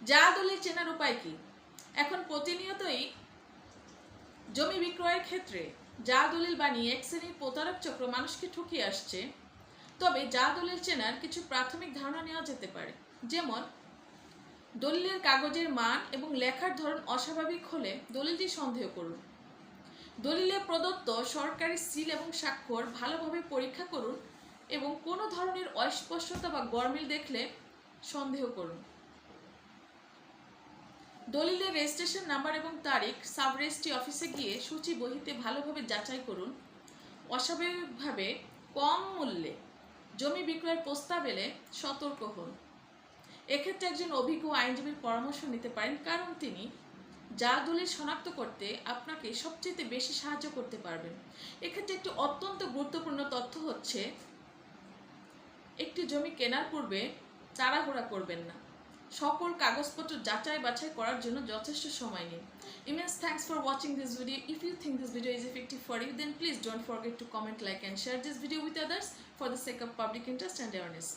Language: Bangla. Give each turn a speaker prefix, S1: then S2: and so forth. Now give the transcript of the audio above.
S1: জাল দলিল চেনার উপায় কি? এখন প্রতিনিয়তই জমি বিক্রয়ের ক্ষেত্রে জাল দলিল বানিয়ে এক শ্রেণীর প্রতারক চক্র মানুষকে ঠকিয়ে আসছে। তবে জাল দলিল চেনার কিছু প্রাথমিক ধারণা নেওয়া যেতে পারে। যেমন, দলিলের কাগজের মান এবং লেখার ধরন অস্বাভাবিক হলে দলিলটি সন্দেহ করুন। দলিলে প্রদত্ত সরকারি সিল এবং স্বাক্ষর ভালোভাবে পরীক্ষা করুন এবং কোনো ধরনের অস্পষ্টতা বা গরমিল দেখলে সন্দেহ করুন। দলিলের রেজিস্ট্রেশন নাম্বার এবং তারিখ সাব রেজিস্ট্রি অফিসে গিয়ে সূচি বহিতে ভালোভাবে যাচাই করুন। অস্বাভাবিকভাবে কম মূল্যে জমি বিক্রয়ের প্রস্তাব এলে সতর্ক হন। এক্ষেত্রে একজন অভিজ্ঞ আইনজীবীর পরামর্শ নিতে পারেন, কারণ তিনি জাল দলিল শনাক্ত করতে আপনাকে সবচেয়ে বেশি সাহায্য করতে পারবেন। এক্ষেত্রে একটি অত্যন্ত গুরুত্বপূর্ণ তথ্য হচ্ছে, একটি জমি কেনার পূর্বে তাড়াহুড়া করবেন না। সকল কাগজপত্র যাচাই বাছাই করার জন্য যথেষ্ট সময় নিন। Immense thanks for watching this video. If you think this video is effective for you, then please don't forget to comment, like and share this video with others for the sake of public interest and awareness.